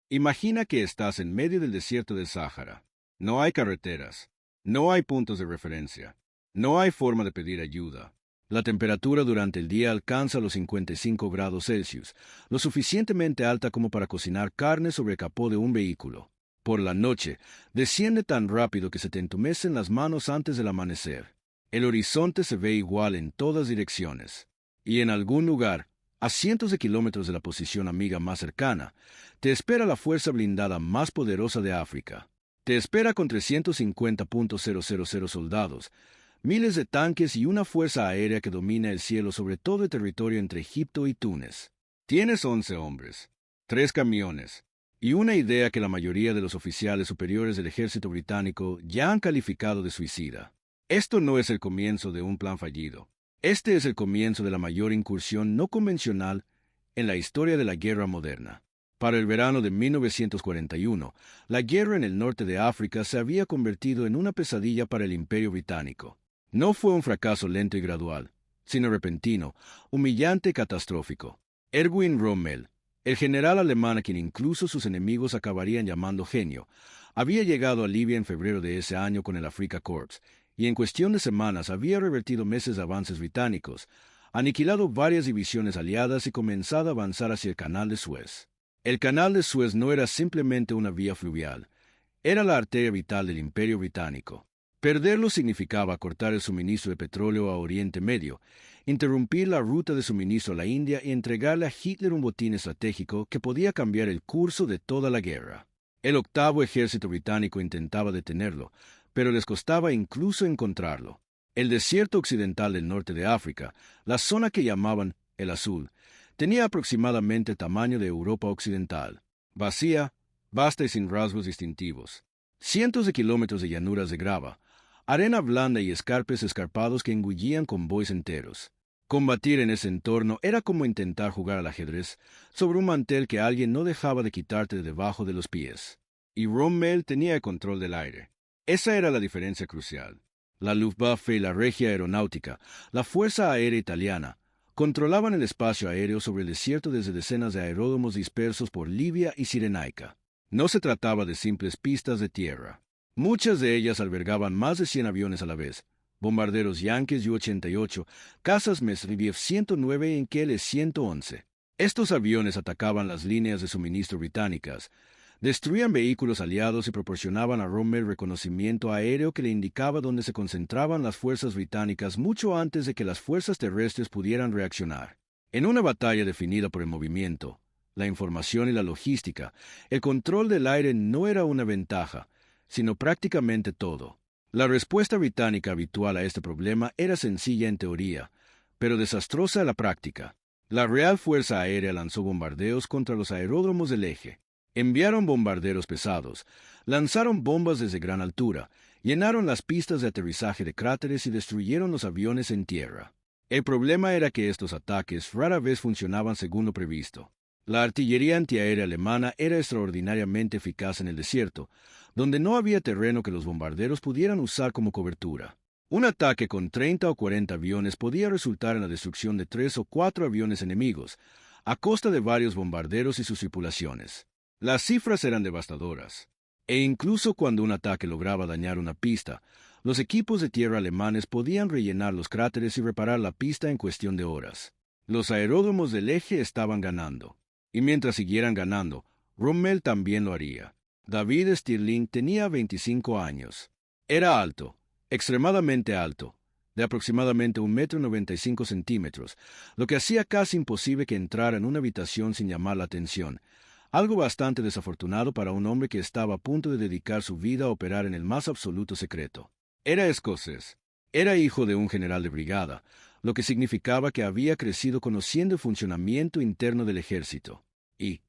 Imagina que estás en medio del desierto del Sáhara. No hay carreteras, no hay puntos de referencia, no hay forma de pedir ayuda. La temperatura durante el día alcanza los 55 grados Celsius, lo suficientemente alta como para cocinar carne sobre el capó de un vehículo. Por la noche, desciende tan rápido que se te entumecen las manos antes del amanecer. El horizonte se ve igual en todas direcciones. Y en algún lugar, a cientos de kilómetros de la posición amiga más cercana, te espera la fuerza blindada más poderosa de África. Te espera con 350.000 soldados, miles de tanques y una fuerza aérea que domina el cielo sobre todo el territorio entre Egipto y Túnez. Tienes 11 hombres, 3 camiones, y una idea que la mayoría de los oficiales superiores del ejército británico ya han calificado de suicida. Esto no es el comienzo de un plan fallido. Este es el comienzo de la mayor incursión no convencional en la historia de la guerra moderna. Para el verano de 1941, la guerra en el norte de África se había convertido en una pesadilla para el Imperio Británico. No fue un fracaso lento y gradual, sino repentino, humillante y catastrófico. Erwin Rommel, el general alemán a quien incluso sus enemigos acabarían llamando genio, había llegado a Libia en febrero de ese año con el Afrika Korps, y en cuestión de semanas había revertido meses de avances británicos, aniquilado varias divisiones aliadas y comenzado a avanzar hacia el Canal de Suez. El Canal de Suez no era simplemente una vía fluvial, era la arteria vital del Imperio Británico. Perderlo significaba cortar el suministro de petróleo a Oriente Medio, interrumpir la ruta de suministro a la India y entregarle a Hitler un botín estratégico que podía cambiar el curso de toda la guerra. El octavo ejército británico intentaba detenerlo, pero les costaba incluso encontrarlo. El desierto occidental del norte de África, la zona que llamaban el Azul, tenía aproximadamente el tamaño de Europa occidental, vacía, vasta y sin rasgos distintivos. Cientos de kilómetros de llanuras de grava, arena blanda y escarpes escarpados que engullían convoys enteros. Combatir en ese entorno era como intentar jugar al ajedrez sobre un mantel que alguien no dejaba de quitarte de debajo de los pies. Y Rommel tenía el control del aire. Esa era la diferencia crucial. La Luftwaffe y la Regia Aeronáutica, la Fuerza Aérea Italiana, controlaban el espacio aéreo sobre el desierto desde decenas de aeródromos dispersos por Libia y Cirenaica. No se trataba de simples pistas de tierra. Muchas de ellas albergaban más de 100 aviones a la vez, bombarderos Yankees U-88, cazas Mesribiev 109 y Nkele 111. Estos aviones atacaban las líneas de suministro británicas, destruían vehículos aliados y proporcionaban a Rommel reconocimiento aéreo que le indicaba dónde se concentraban las fuerzas británicas mucho antes de que las fuerzas terrestres pudieran reaccionar. En una batalla definida por el movimiento, la información y la logística, el control del aire no era una ventaja, sino prácticamente todo. La respuesta británica habitual a este problema era sencilla en teoría, pero desastrosa en la práctica. La Real Fuerza Aérea lanzó bombardeos contra los aeródromos del eje. Enviaron bombarderos pesados, lanzaron bombas desde gran altura, llenaron las pistas de aterrizaje de cráteres y destruyeron los aviones en tierra. El problema era que estos ataques rara vez funcionaban según lo previsto. La artillería antiaérea alemana era extraordinariamente eficaz en el desierto, donde no había terreno que los bombarderos pudieran usar como cobertura. Un ataque con 30 o 40 aviones podía resultar en la destrucción de 3 o 4 aviones enemigos, a costa de varios bombarderos y sus tripulaciones. Las cifras eran devastadoras, e incluso cuando un ataque lograba dañar una pista, los equipos de tierra alemanes podían rellenar los cráteres y reparar la pista en cuestión de horas. Los aeródromos del eje estaban ganando, y mientras siguieran ganando, Rommel también lo haría. David Stirling tenía 25 años. Era alto, extremadamente alto, de aproximadamente 1,95 m, lo que hacía casi imposible que entrara en una habitación sin llamar la atención, algo bastante desafortunado para un hombre que estaba a punto de dedicar su vida a operar en el más absoluto secreto. Era escocés. Era hijo de un general de brigada, lo que significaba que había crecido conociendo el funcionamiento interno del ejército. Y,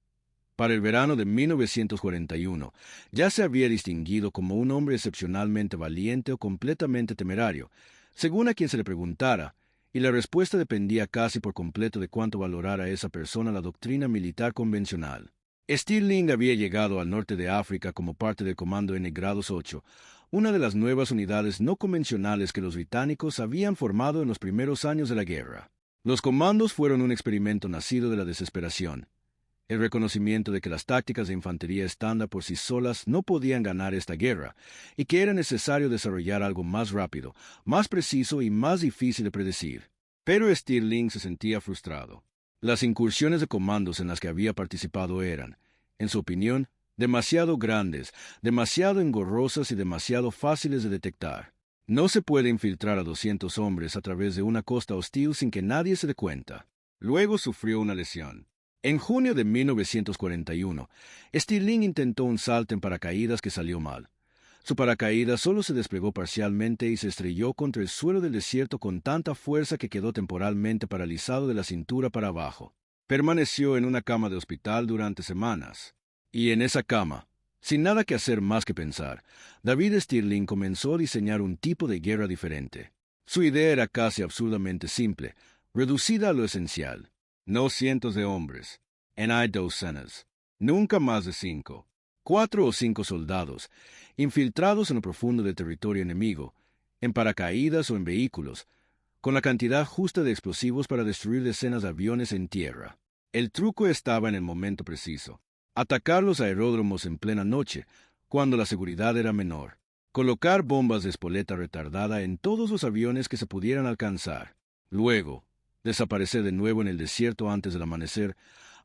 para el verano de 1941, ya se había distinguido como un hombre excepcionalmente valiente o completamente temerario, según a quien se le preguntara, y la respuesta dependía casi por completo de cuánto valorara a esa persona la doctrina militar convencional. Stirling había llegado al norte de África como parte del Comando N Grados 8, una de las nuevas unidades no convencionales que los británicos habían formado en los primeros años de la guerra. Los comandos fueron un experimento nacido de la desesperación. el reconocimiento de que las tácticas de infantería estándar por sí solas no podían ganar esta guerra, y que era necesario desarrollar algo más rápido, más preciso y más difícil de predecir. Pero Stirling se sentía frustrado. Las incursiones de comandos en las que había participado eran, en su opinión, demasiado grandes, demasiado engorrosas y demasiado fáciles de detectar. No se puede infiltrar a 200 hombres a través de una costa hostil sin que nadie se dé cuenta. Luego sufrió una lesión. En junio de 1941, Stirling intentó un salto en paracaídas que salió mal. Su paracaídas solo se desplegó parcialmente y se estrelló contra el suelo del desierto con tanta fuerza que quedó temporalmente paralizado de la cintura para abajo. Permaneció en una cama de hospital durante semanas. Y en esa cama, sin nada que hacer más que pensar, David Stirling comenzó a diseñar un tipo de guerra diferente. Su idea era casi absurdamente simple, reducida a lo esencial. No cientos de hombres, ni docenas, nunca más de 5, 4 o 5 soldados, infiltrados en lo profundo del territorio enemigo, en paracaídas o en vehículos, con la cantidad justa de explosivos para destruir decenas de aviones en tierra. El truco estaba en el momento preciso. Atacar los aeródromos en plena noche, cuando la seguridad era menor. Colocar bombas de espoleta retardada en todos los aviones que se pudieran alcanzar. Luego, desaparecer de nuevo en el desierto antes del amanecer,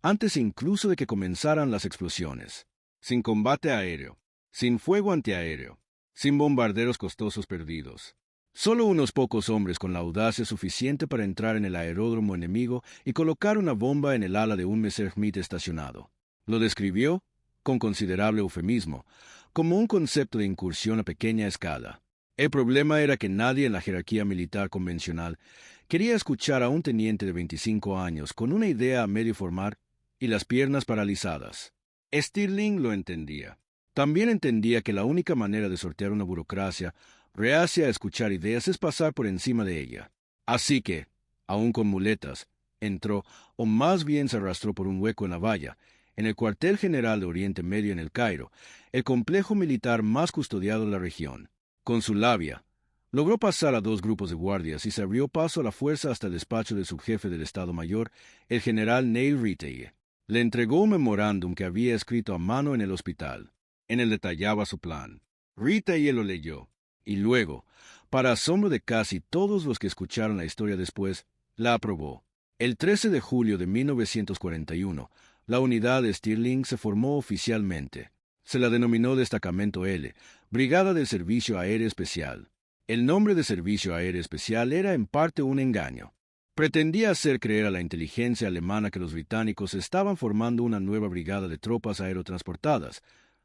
antes incluso de que comenzaran las explosiones. Sin combate aéreo, sin fuego antiaéreo, sin bombarderos costosos perdidos. Solo unos pocos hombres con la audacia suficiente para entrar en el aeródromo enemigo y colocar una bomba en el ala de un Messerschmitt estacionado. Lo describió, con considerable eufemismo, como un concepto de incursión a pequeña escala. El problema era que nadie en la jerarquía militar convencional quería escuchar a un teniente de 25 años con una idea a medio formar y las piernas paralizadas. Stirling lo entendía. También entendía que la única manera de sortear una burocracia reacia a escuchar ideas es pasar por encima de ella. Así que, aun con muletas, entró, o más bien se arrastró por un hueco en la valla, en el cuartel general de Oriente Medio en el Cairo, el complejo militar más custodiado de la región. Con su labia, logró pasar a 2 grupos de guardias y se abrió paso a la fuerza hasta el despacho del subjefe del Estado Mayor, el general Neil Ritchie. Le entregó un memorándum que había escrito a mano en el hospital. En él detallaba su plan. Ritchie lo leyó, y luego, para asombro de casi todos los que escucharon la historia después, la aprobó. El 13 de julio de 1941, la unidad de Stirling se formó oficialmente. Se la denominó Destacamento L, Brigada del Servicio Aéreo Especial. El nombre de Servicio Aéreo Especial era en parte un engaño. Pretendía hacer creer a la inteligencia alemana que los británicos estaban formando una nueva brigada de tropas aerotransportadas,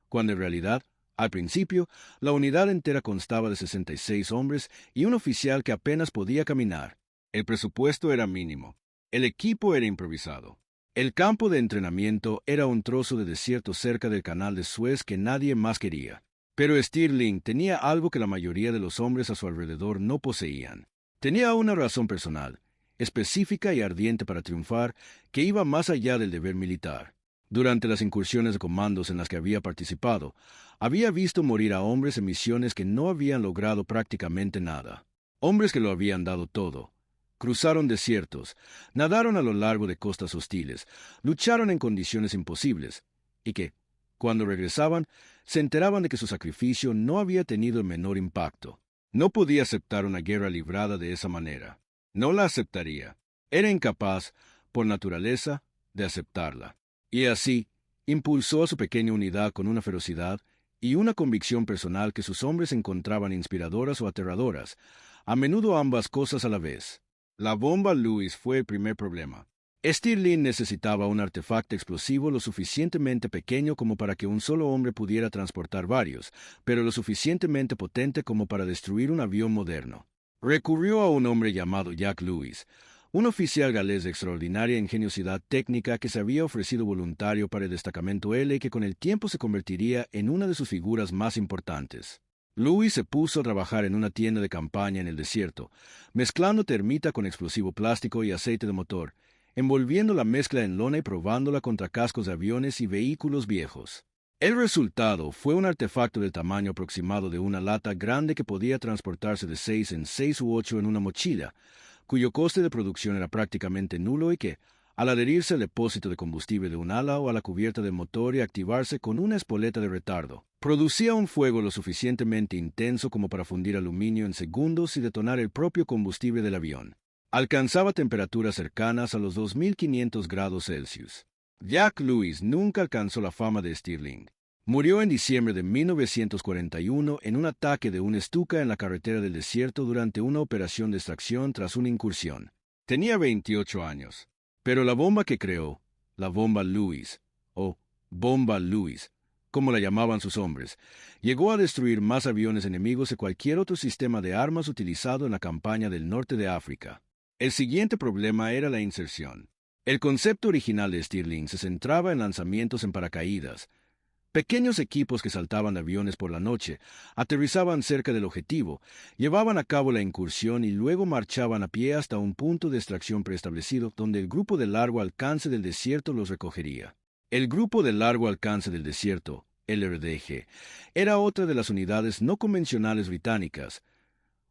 cuando en realidad, al principio, la unidad entera constaba de 66 hombres y un oficial que apenas podía caminar. El presupuesto era mínimo. El equipo era improvisado. El campo de entrenamiento era un trozo de desierto cerca del canal de Suez que nadie más quería. Pero Stirling tenía algo que la mayoría de los hombres a su alrededor no poseían. Tenía una razón personal, específica y ardiente para triunfar, que iba más allá del deber militar. Durante las incursiones de comandos en las que había participado, había visto morir a hombres en misiones que no habían logrado prácticamente nada. Hombres que lo habían dado todo. Cruzaron desiertos, nadaron a lo largo de costas hostiles, lucharon en condiciones imposibles, y que, cuando regresaban, se enteraban de que su sacrificio no había tenido el menor impacto. No podía aceptar una guerra librada de esa manera. No la aceptaría. Era incapaz, por naturaleza, de aceptarla. Y así, impulsó a su pequeña unidad con una ferocidad y una convicción personal que sus hombres encontraban inspiradoras o aterradoras, a menudo ambas cosas a la vez. La bomba Lewis fue el primer problema. Stirling necesitaba un artefacto explosivo lo suficientemente pequeño como para que un solo hombre pudiera transportar varios, pero lo suficientemente potente como para destruir un avión moderno. Recurrió a un hombre llamado Jack Lewis, un oficial galés de extraordinaria ingeniosidad técnica que se había ofrecido voluntario para el destacamento L y que con el tiempo se convertiría en una de sus figuras más importantes. Lewis se puso a trabajar en una tienda de campaña en el desierto, mezclando termita con explosivo plástico y aceite de motor, envolviendo la mezcla en lona y probándola contra cascos de aviones y vehículos viejos. El resultado fue un artefacto del tamaño aproximado de una lata grande que podía transportarse de 6 en 6 u 8 en una mochila, cuyo coste de producción era prácticamente nulo y que, al adherirse al depósito de combustible de un ala o a la cubierta del motor y activarse con una espoleta de retardo. Producía un fuego lo suficientemente intenso como para fundir aluminio en segundos y detonar el propio combustible del avión. Alcanzaba temperaturas cercanas a los 2500 grados Celsius. Jack Lewis nunca alcanzó la fama de Stirling. Murió en diciembre de 1941 en un ataque de una Stuka en la carretera del desierto durante una operación de extracción tras una incursión. Tenía 28 años, pero la bomba que creó, la bomba Lewis, o bomba Lewis, como la llamaban sus hombres, llegó a destruir más aviones enemigos que cualquier otro sistema de armas utilizado en la campaña del norte de África. El siguiente problema era la inserción. El concepto original de Stirling se centraba en lanzamientos en paracaídas. Pequeños equipos que saltaban de aviones por la noche, aterrizaban cerca del objetivo, llevaban a cabo la incursión y luego marchaban a pie hasta un punto de extracción preestablecido donde el grupo de largo alcance del desierto los recogería. El grupo de largo alcance del desierto, LRDG, era otra de las unidades no convencionales británicas,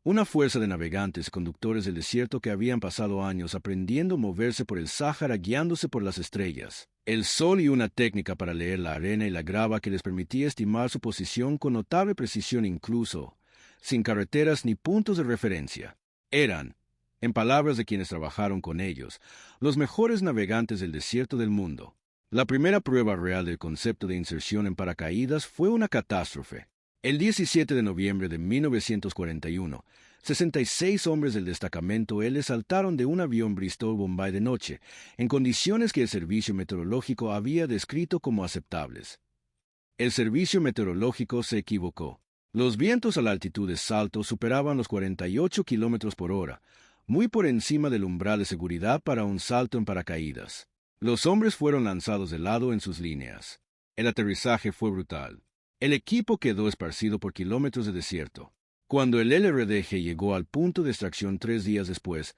una fuerza de navegantes y conductores del desierto que habían pasado años aprendiendo a moverse por el Sáhara guiándose por las estrellas, el sol y una técnica para leer la arena y la grava que les permitía estimar su posición con notable precisión incluso, sin carreteras ni puntos de referencia. Eran, en palabras de quienes trabajaron con ellos, los mejores navegantes del desierto del mundo. La primera prueba real del concepto de inserción en paracaídas fue una catástrofe. El 17 de noviembre de 1941, 66 hombres del destacamento L saltaron de un avión Bristol-Bombay de noche, en condiciones que el servicio meteorológico había descrito como aceptables. El servicio meteorológico se equivocó. Los vientos a la altitud de salto superaban los 48 kilómetros por hora, muy por encima del umbral de seguridad para un salto en paracaídas. Los hombres fueron lanzados de lado en sus líneas. El aterrizaje fue brutal. El equipo quedó esparcido por kilómetros de desierto. Cuando el LRDG llegó al punto de extracción 3 días después,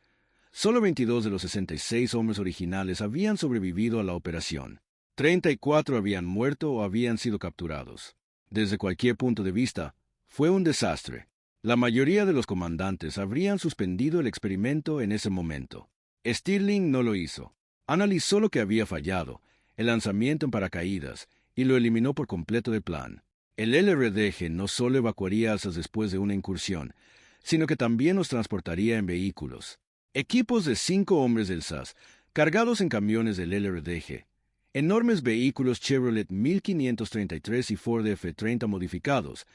solo 22 de los 66 hombres originales habían sobrevivido a la operación. 34 habían muerto o habían sido capturados. Desde cualquier punto de vista, fue un desastre. La mayoría de los comandantes habrían suspendido el experimento en ese momento. Stirling no lo hizo. Analizó lo que había fallado, el lanzamiento en paracaídas, y lo eliminó por completo del plan. El LRDG no solo evacuaría alzas después de una incursión, sino que también los transportaría en vehículos. Equipos de 5 hombres del SAS, cargados en camiones del LRDG, enormes vehículos Chevrolet 1533 y Ford F-30 modificados,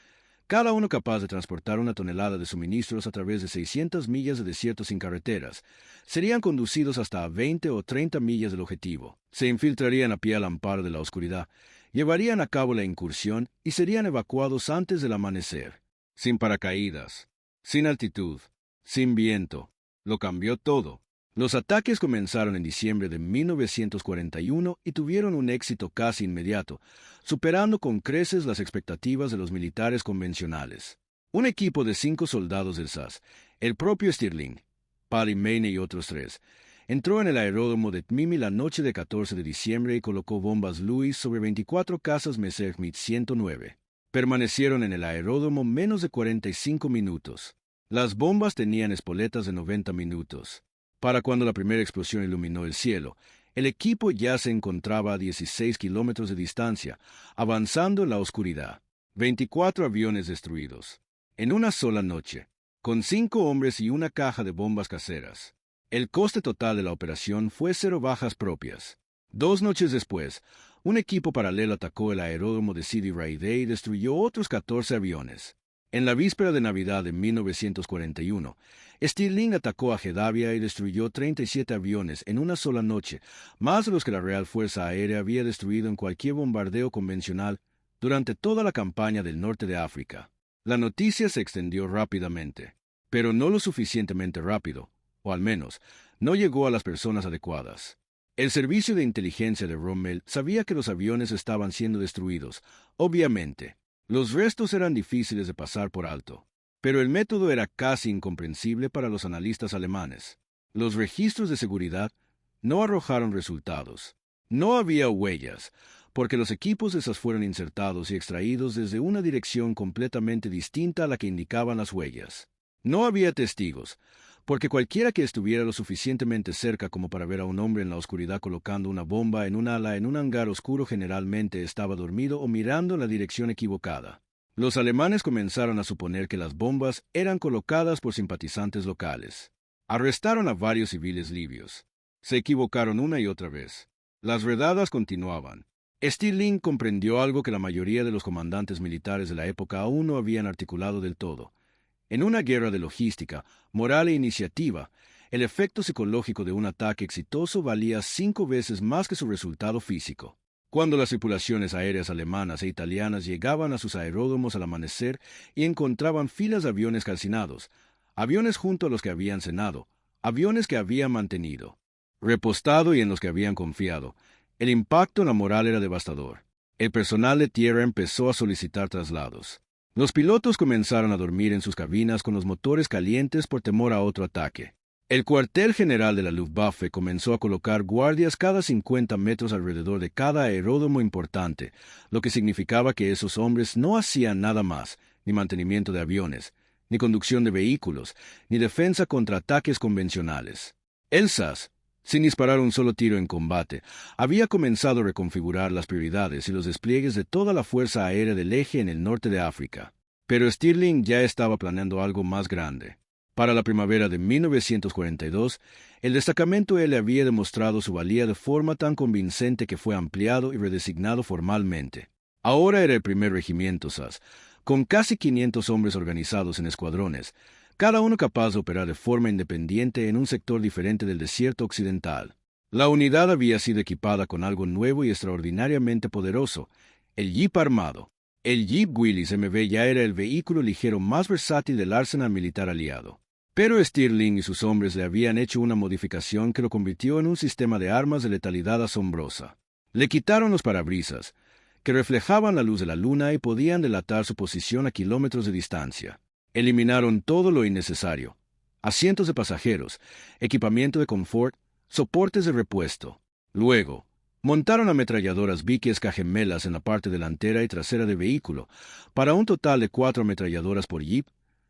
cada uno capaz de transportar una tonelada de suministros a través de 600 millas de desierto sin carreteras, serían conducidos hasta a 20 o 30 millas del objetivo. Se infiltrarían a pie al amparo de la oscuridad, llevarían a cabo la incursión y serían evacuados antes del amanecer. Sin paracaídas, sin altitud, sin viento. Lo cambió todo. Los ataques comenzaron en diciembre de 1941 y tuvieron un éxito casi inmediato, superando con creces las expectativas de los militares convencionales. Un equipo de 5 soldados del SAS, el propio Stirling, Paddy Mayne y otros 3, entró en el aeródromo de Tmimi la noche de 14 de diciembre y colocó bombas Lewis sobre 24 cazas Messerschmitt 109. Permanecieron en el aeródromo menos de 45 minutos. Las bombas tenían espoletas de 90 minutos. Para cuando la primera explosión iluminó el cielo, el equipo ya se encontraba a 16 kilómetros de distancia, avanzando en la oscuridad. 24 aviones destruidos. En una sola noche, con 5 hombres y una caja de bombas caseras. El coste total de la operación fue 0 bajas propias. 2 noches después, un equipo paralelo atacó el aeródromo de Sidi Raideh y destruyó otros 14 aviones. En la víspera de Navidad de 1941, Stirling atacó a Jeddah y destruyó 37 aviones en una sola noche, más de los que la Real Fuerza Aérea había destruido en cualquier bombardeo convencional durante toda la campaña del norte de África. La noticia se extendió rápidamente, pero no lo suficientemente rápido, o al menos, no llegó a las personas adecuadas. El servicio de inteligencia de Rommel sabía que los aviones estaban siendo destruidos, obviamente. Los restos eran difíciles de pasar por alto, pero el método era casi incomprensible para los analistas alemanes. Los registros de seguridad no arrojaron resultados. No había huellas, porque los equipos esas fueron insertados y extraídos desde una dirección completamente distinta a la que indicaban las huellas. No había testigos, porque cualquiera que estuviera lo suficientemente cerca como para ver a un hombre en la oscuridad colocando una bomba en un ala en un hangar oscuro generalmente estaba dormido o mirando en la dirección equivocada. Los alemanes comenzaron a suponer que las bombas eran colocadas por simpatizantes locales. Arrestaron a varios civiles libios. Se equivocaron una y otra vez. Las redadas continuaban. Stirling comprendió algo que la mayoría de los comandantes militares de la época aún no habían articulado del todo. En una guerra de logística, moral e iniciativa, el efecto psicológico de un ataque exitoso valía 5 veces más que su resultado físico. Cuando las tripulaciones aéreas alemanas e italianas llegaban a sus aeródromos al amanecer y encontraban filas de aviones calcinados, aviones junto a los que habían cenado, aviones que habían mantenido, repostado y en los que habían confiado, el impacto en la moral era devastador. El personal de tierra empezó a solicitar traslados. Los pilotos comenzaron a dormir en sus cabinas con los motores calientes por temor a otro ataque. El cuartel general de la Luftwaffe comenzó a colocar guardias cada 50 metros alrededor de cada aeródromo importante, lo que significaba que esos hombres no hacían nada más, ni mantenimiento de aviones, ni conducción de vehículos, ni defensa contra ataques convencionales. El SAS, sin disparar un solo tiro en combate, había comenzado a reconfigurar las prioridades y los despliegues de toda la Fuerza Aérea del Eje en el norte de África. Pero Stirling ya estaba planeando algo más grande. Para la primavera de 1942, el destacamento L había demostrado su valía de forma tan convincente que fue ampliado y redesignado formalmente. Ahora era el primer regimiento SAS, con casi 500 hombres organizados en escuadrones, cada uno capaz de operar de forma independiente en un sector diferente del desierto occidental. La unidad había sido equipada con algo nuevo y extraordinariamente poderoso, el Jeep armado. El Jeep Willys MB ya era el vehículo ligero más versátil del arsenal militar aliado. Pero Stirling y sus hombres le habían hecho una modificación que lo convirtió en un sistema de armas de letalidad asombrosa. Le quitaron los parabrisas, que reflejaban la luz de la luna y podían delatar su posición a kilómetros de distancia. Eliminaron todo lo innecesario: asientos de pasajeros, equipamiento de confort, soportes de repuesto. Luego, montaron ametralladoras Vickers gemelas en la parte delantera y trasera del vehículo, para un total de 4 ametralladoras por jeep,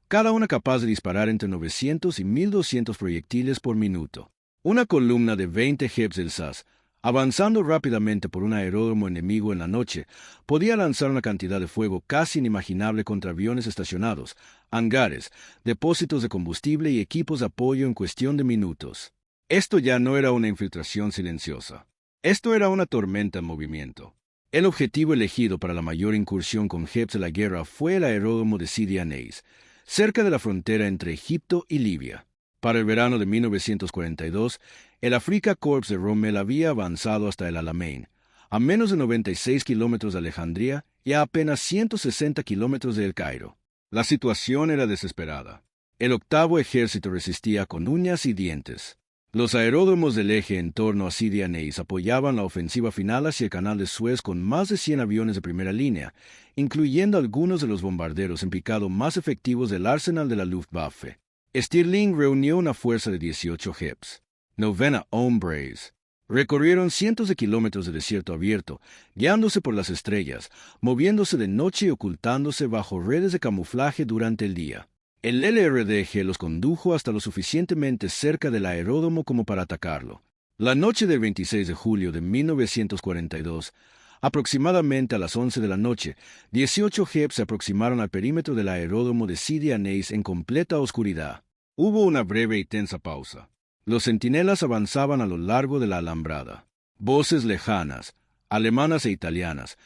cada una capaz de disparar entre 900 y 1200 proyectiles por minuto. Una columna de 20 jeeps del SAS, avanzando rápidamente por un aeródromo enemigo en la noche, podía lanzar una cantidad de fuego casi inimaginable contra aviones estacionados, hangares, depósitos de combustible y equipos de apoyo en cuestión de minutos. Esto ya no era una infiltración silenciosa. Esto era una tormenta en movimiento. El objetivo elegido para la mayor incursión con jeeps de la guerra fue el aeródromo de Sidi Anais, cerca de la frontera entre Egipto y Libia. Para el verano de 1942, el Afrika Korps de Rommel había avanzado hasta el Alamein, a menos de 96 kilómetros de Alejandría y a apenas 160 kilómetros de El Cairo. La situación era desesperada. El octavo ejército resistía con uñas y dientes. Los aeródromos del eje en torno a Sidi Anais apoyaban la ofensiva final hacia el canal de Suez con más de 100 aviones de primera línea, incluyendo algunos de los bombarderos en picado más efectivos del arsenal de la Luftwaffe. Stirling reunió una fuerza de 18 jeeps, 90 hombres. Recorrieron cientos de kilómetros de desierto abierto, guiándose por las estrellas, moviéndose de noche y ocultándose bajo redes de camuflaje durante el día. El LRDG los condujo hasta lo suficientemente cerca del aeródromo como para atacarlo. La noche del 26 de julio de 1942, aproximadamente a las 11 de la noche, 18 jeeps se aproximaron al perímetro del aeródromo de Sidi Anais en completa oscuridad. Hubo una breve y tensa pausa. Los centinelas avanzaban a lo largo de la alambrada. Voces lejanas, alemanas e italianas,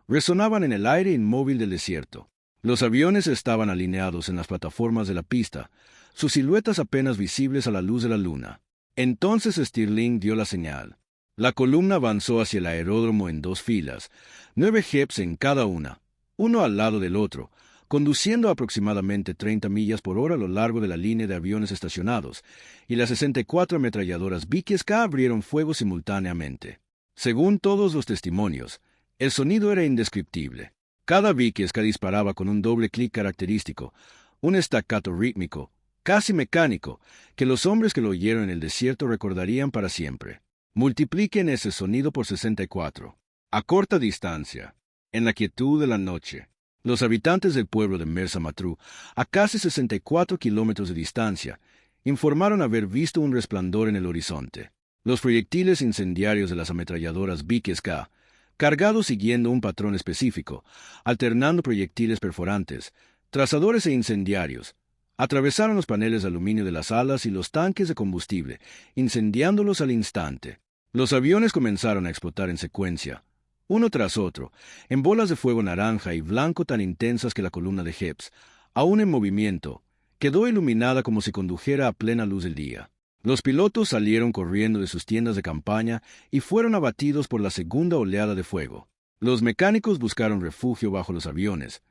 resonaban en el aire inmóvil del desierto. Los aviones estaban alineados en las plataformas de la pista, sus siluetas apenas visibles a la luz de la luna. Entonces Stirling dio la señal. La columna avanzó hacia el aeródromo en 2 filas, 9 jeeps en cada una, uno al lado del otro, conduciendo aproximadamente 30 millas por hora a lo largo de la línea de aviones estacionados, y las 64 ametralladoras Vickers abrieron fuego simultáneamente. Según todos los testimonios, el sonido era indescriptible. Cada Vickers disparaba con un doble clic característico, un staccato rítmico, casi mecánico, que los hombres que lo oyeron en el desierto recordarían para siempre. Multipliquen ese sonido por 64. A corta distancia, en la quietud de la noche, los habitantes del pueblo de Mersa Matruh, a casi 64 kilómetros de distancia, informaron haber visto un resplandor en el horizonte. Los proyectiles incendiarios de las ametralladoras Vickers-K, cargados siguiendo un patrón específico, alternando proyectiles perforantes, trazadores e incendiarios, atravesaron los paneles de aluminio de las alas y los tanques de combustible, incendiándolos al instante. Los aviones comenzaron a explotar en secuencia, uno tras otro, en bolas de fuego naranja y blanco tan intensas que la columna de Hepps, aún en movimiento, quedó iluminada como si condujera a plena luz del día. Los pilotos salieron corriendo de sus tiendas de campaña y fueron abatidos por la segunda oleada de fuego. Los mecánicos buscaron refugio bajo los aviones,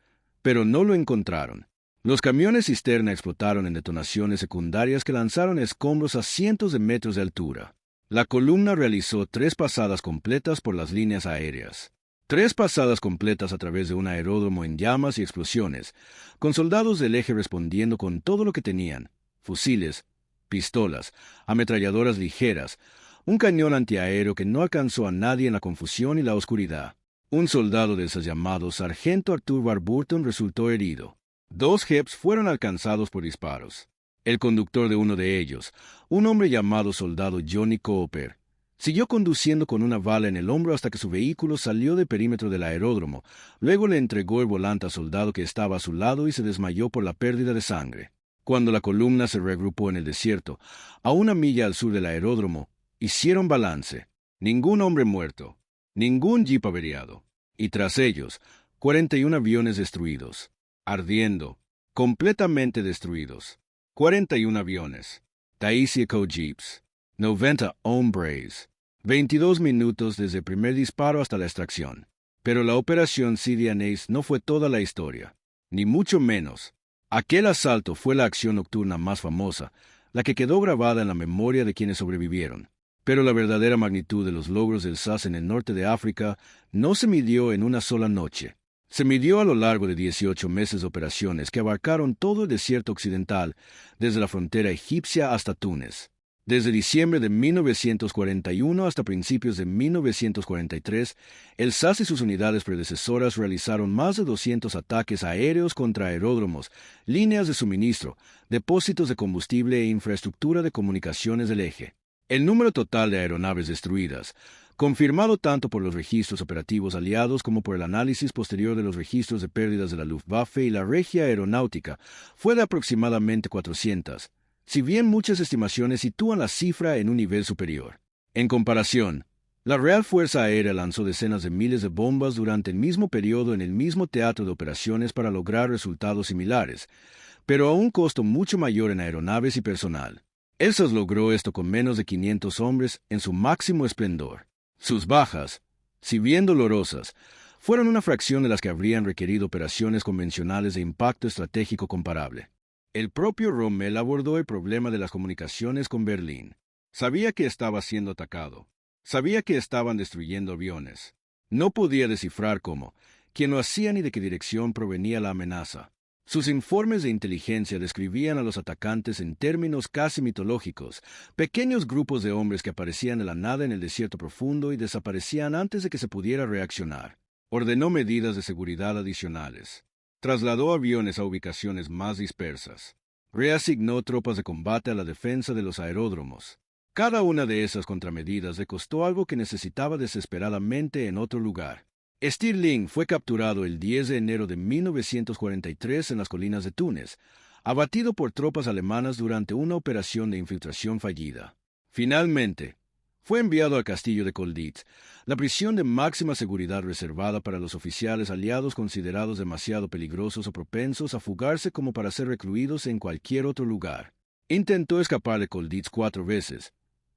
pero no lo encontraron. Los camiones cisterna explotaron en detonaciones secundarias que lanzaron escombros a cientos de metros de altura. La columna realizó 3 pasadas completas por las líneas aéreas. 3 pasadas completas a través de un aeródromo en llamas y explosiones, con soldados del eje respondiendo con todo lo que tenían: fusiles, pistolas, ametralladoras ligeras, un cañón antiaéreo que no alcanzó a nadie en la confusión y la oscuridad. Un soldado de esos llamados Sargento Arthur Warburton resultó herido. 2 Hepps fueron alcanzados por disparos. El conductor de uno de ellos, un hombre llamado soldado Johnny Cooper, siguió conduciendo con una bala en el hombro hasta que su vehículo salió del perímetro del aeródromo. Luego le entregó el volante al soldado que estaba a su lado y se desmayó por la pérdida de sangre. Cuando la columna se reagrupó en el desierto, a 1 milla al sur del aeródromo, hicieron balance. Ningún hombre muerto, ningún jeep averiado, y tras ellos, 41 aviones destruidos, ardiendo, completamente destruidos. 41 aviones, 35 jeeps, 90 hombres, 22 minutos desde el primer disparo hasta la extracción. Pero la operación Sidian Ace no fue toda la historia, ni mucho menos. Aquel asalto fue la acción nocturna más famosa, la que quedó grabada en la memoria de quienes sobrevivieron. Pero la verdadera magnitud de los logros del SAS en el norte de África no se midió en una sola noche. Se midió a lo largo de 18 meses de operaciones que abarcaron todo el desierto occidental, desde la frontera egipcia hasta Túnez. Desde diciembre de 1941 hasta principios de 1943, el SAS y sus unidades predecesoras realizaron más de 200 ataques aéreos contra aeródromos, líneas de suministro, depósitos de combustible e infraestructura de comunicaciones del eje. El número total de aeronaves destruidas, confirmado tanto por los registros operativos aliados como por el análisis posterior de los registros de pérdidas de la Luftwaffe y la Regia Aeronáutica, fue de aproximadamente 400, si bien muchas estimaciones sitúan la cifra en un nivel superior. En comparación, la Real Fuerza Aérea lanzó decenas de miles de bombas durante el mismo periodo en el mismo teatro de operaciones para lograr resultados similares, pero a un costo mucho mayor en aeronaves y personal. El SAS logró esto con menos de 500 hombres en su máximo esplendor. Sus bajas, si bien dolorosas, fueron una fracción de las que habrían requerido operaciones convencionales de impacto estratégico comparable. El propio Rommel abordó el problema de las comunicaciones con Berlín. Sabía que estaba siendo atacado. Sabía que estaban destruyendo aviones. No podía descifrar cómo, quién lo hacía ni de qué dirección provenía la amenaza. Sus informes de inteligencia describían a los atacantes en términos casi mitológicos, pequeños grupos de hombres que aparecían de la nada en el desierto profundo y desaparecían antes de que se pudiera reaccionar. Ordenó medidas de seguridad adicionales. Trasladó aviones a ubicaciones más dispersas. Reasignó tropas de combate a la defensa de los aeródromos. Cada una de esas contramedidas le costó algo que necesitaba desesperadamente en otro lugar. Stirling fue capturado el 10 de enero de 1943 en las colinas de Túnez, abatido por tropas alemanas durante una operación de infiltración fallida. Finalmente, fue enviado al castillo de Colditz, la prisión de máxima seguridad reservada para los oficiales aliados considerados demasiado peligrosos o propensos a fugarse como para ser recluidos en cualquier otro lugar. Intentó escapar de Colditz 4 veces,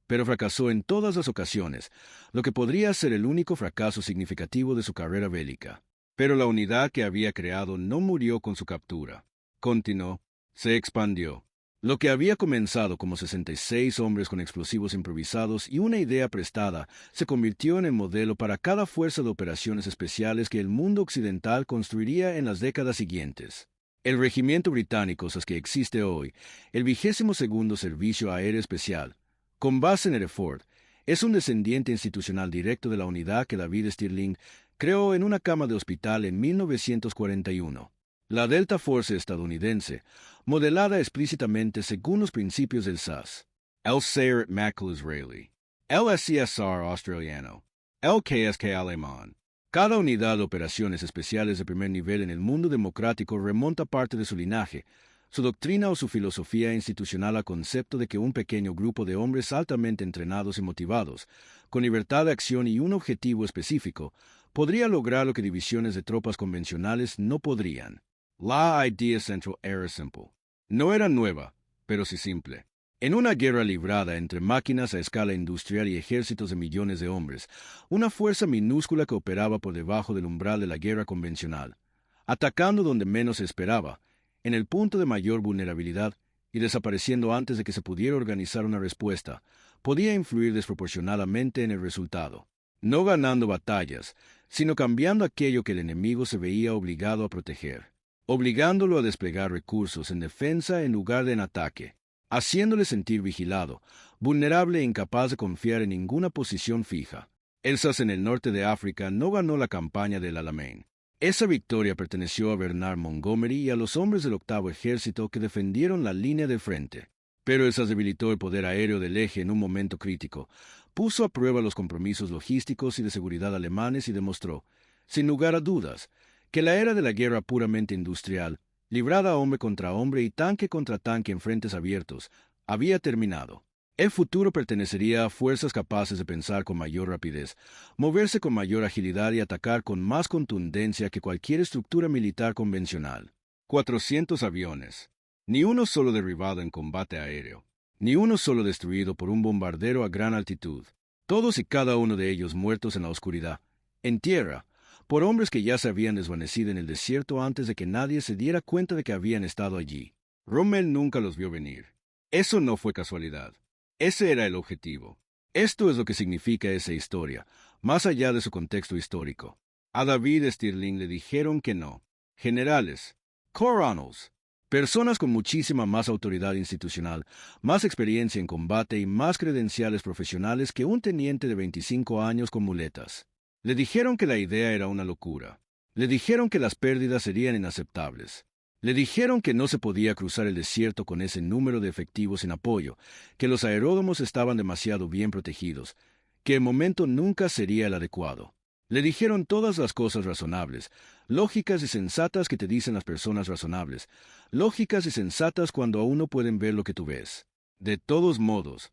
pero fracasó en todas las ocasiones, lo que podría ser el único fracaso significativo de su carrera bélica. Pero la unidad que había creado no murió con su captura. Continuó, se expandió. Lo que había comenzado como 66 hombres con explosivos improvisados y una idea prestada, se convirtió en el modelo para cada fuerza de operaciones especiales que el mundo occidental construiría en las décadas siguientes. El regimiento británico SAS que existe hoy, el 22º Servicio Aéreo Especial, con base en Hereford, es un descendiente institucional directo de la unidad que David Stirling creó en una cama de hospital en 1941. La Delta Force estadounidense, modelada explícitamente según los principios del SAS, el Sayeret Matkal israelí, el SCSR australiano, el KSK alemán. Cada unidad de operaciones especiales de primer nivel en el mundo democrático remonta parte de su linaje, su doctrina o su filosofía institucional al concepto de que un pequeño grupo de hombres altamente entrenados y motivados, con libertad de acción y un objetivo específico, podría lograr lo que divisiones de tropas convencionales no podrían. La idea central era simple. No era nueva, pero sí simple. En una guerra librada entre máquinas a escala industrial y ejércitos de millones de hombres, una fuerza minúscula que operaba por debajo del umbral de la guerra convencional, atacando donde menos se esperaba, en el punto de mayor vulnerabilidad y desapareciendo antes de que se pudiera organizar una respuesta, podía influir desproporcionadamente en el resultado, no ganando batallas, sino cambiando aquello que el enemigo se veía obligado a proteger, obligándolo a desplegar recursos en defensa en lugar de en ataque, haciéndole sentir vigilado, vulnerable e incapaz de confiar en ninguna posición fija. El SAS en el norte de África no ganó la campaña del Alamein. Esa victoria perteneció a Bernard Montgomery y a los hombres del octavo ejército que defendieron la línea de frente. Pero el SAS debilitó el poder aéreo del eje en un momento crítico, puso a prueba los compromisos logísticos y de seguridad alemanes y demostró, sin lugar a dudas, que la era de la guerra puramente industrial, librada hombre contra hombre y tanque contra tanque en frentes abiertos, había terminado. El futuro pertenecería a fuerzas capaces de pensar con mayor rapidez, moverse con mayor agilidad y atacar con más contundencia que cualquier estructura militar convencional. 400 aviones. Ni uno solo derribado en combate aéreo. Ni uno solo destruido por un bombardero a gran altitud. Todos y cada uno de ellos muertos en la oscuridad, en tierra, por hombres que ya se habían desvanecido en el desierto antes de que nadie se diera cuenta de que habían estado allí. Rommel nunca los vio venir. Eso no fue casualidad. Ese era el objetivo. Esto es lo que significa esa historia, más allá de su contexto histórico. A David Stirling le dijeron que no. Generales, coronels, personas con muchísima más autoridad institucional, más experiencia en combate y más credenciales profesionales que un teniente de 25 años con muletas. Le dijeron que la idea era una locura. Le dijeron que las pérdidas serían inaceptables. Le dijeron que no se podía cruzar el desierto con ese número de efectivos sin apoyo, que los aeródromos estaban demasiado bien protegidos, que el momento nunca sería el adecuado. Le dijeron todas las cosas razonables, lógicas y sensatas que te dicen las personas razonables, lógicas y sensatas cuando aún no pueden ver lo que tú ves. De todos modos,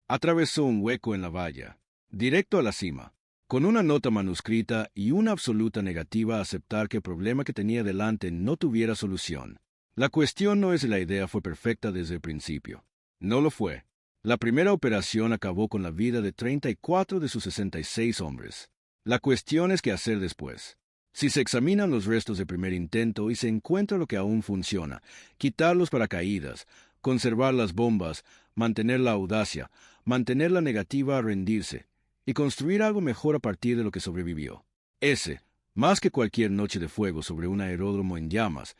atravesó un hueco en la valla, directo a la cima, con una nota manuscrita y una absoluta negativa a aceptar que el problema que tenía delante no tuviera solución. La cuestión no es si la idea fue perfecta desde el principio. No lo fue. La primera operación acabó con la vida de 34 de sus 66 hombres. La cuestión es qué hacer después. Si se examinan los restos del primer intento y se encuentra lo que aún funciona, quitar los paracaídas, conservar las bombas, mantener la audacia, mantener la negativa a rendirse, y construir algo mejor a partir de lo que sobrevivió. Ese, más que cualquier noche de fuego sobre un aeródromo en llamas,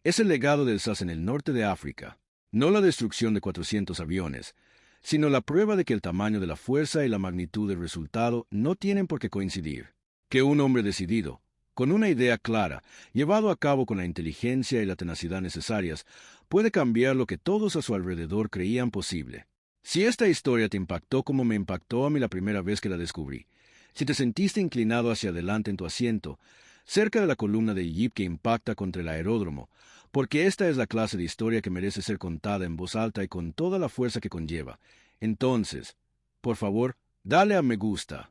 es el legado del SAS en el norte de África. No la destrucción de 400 aviones, sino la prueba de que el tamaño de la fuerza y la magnitud del resultado no tienen por qué coincidir. Que un hombre decidido, con una idea clara, llevado a cabo con la inteligencia y la tenacidad necesarias, puede cambiar lo que todos a su alrededor creían posible. Si esta historia te impactó como me impactó a mí la primera vez que la descubrí, si te sentiste inclinado hacia adelante en tu asiento, cerca de la columna de jeep que impacta contra el aeródromo, porque esta es la clase de historia que merece ser contada en voz alta y con toda la fuerza que conlleva, entonces, por favor, dale a me gusta.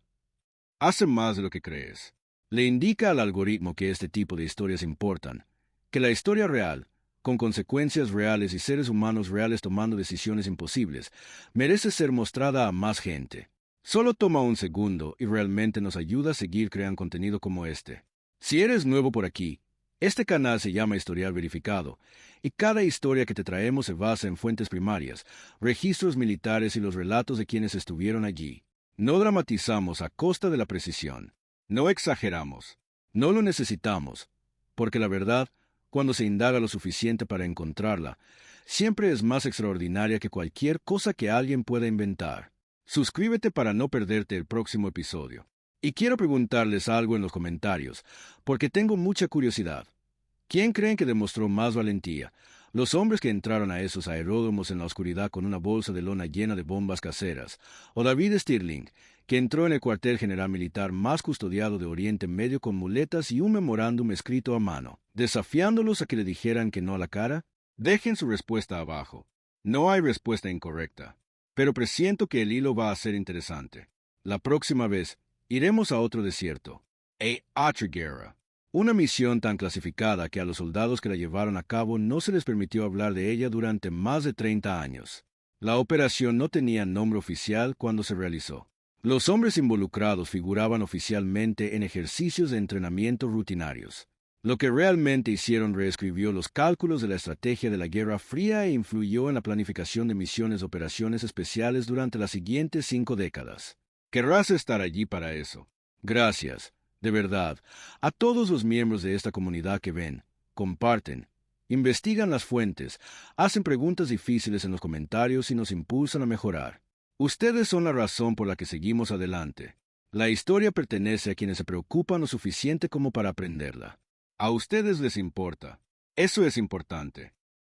Hace más de lo que crees. Le indica al algoritmo que este tipo de historias importan, que la historia real, con consecuencias reales y seres humanos reales tomando decisiones imposibles, merece ser mostrada a más gente. Solo toma un segundo y realmente nos ayuda a seguir creando contenido como este. Si eres nuevo por aquí, este canal se llama Historial Verificado, y cada historia que te traemos se basa en fuentes primarias, registros militares y los relatos de quienes estuvieron allí. No dramatizamos a costa de la precisión. No exageramos. No lo necesitamos, porque la verdad, cuando se indaga lo suficiente para encontrarla, siempre es más extraordinaria que cualquier cosa que alguien pueda inventar. Suscríbete para no perderte el próximo episodio. Y quiero preguntarles algo en los comentarios, porque tengo mucha curiosidad. ¿Quién creen que demostró más valentía? ¿Los hombres que entraron a esos aeródromos en la oscuridad con una bolsa de lona llena de bombas caseras? ¿O David Stirling, que entró en el cuartel general militar más custodiado de Oriente Medio con muletas y un memorándum escrito a mano, desafiándolos a que le dijeran que no a la cara? Dejen su respuesta abajo. No hay respuesta incorrecta. Pero presiento que el hilo va a ser interesante. La próxima vez, iremos a otro desierto. A otra guerra. Una misión tan clasificada que a los soldados que la llevaron a cabo no se les permitió hablar de ella durante más de 30 años. La operación no tenía nombre oficial cuando se realizó. Los hombres involucrados figuraban oficialmente en ejercicios de entrenamiento rutinarios. Lo que realmente hicieron reescribió los cálculos de la estrategia de la Guerra Fría e influyó en la planificación de misiones de operaciones especiales durante las siguientes 5 décadas. Querrás estar allí para eso. Gracias. De verdad, a todos los miembros de esta comunidad que ven, comparten, investigan las fuentes, hacen preguntas difíciles en los comentarios y nos impulsan a mejorar. Ustedes son la razón por la que seguimos adelante. La historia pertenece a quienes se preocupan lo suficiente como para aprenderla. A ustedes les importa. Eso es importante.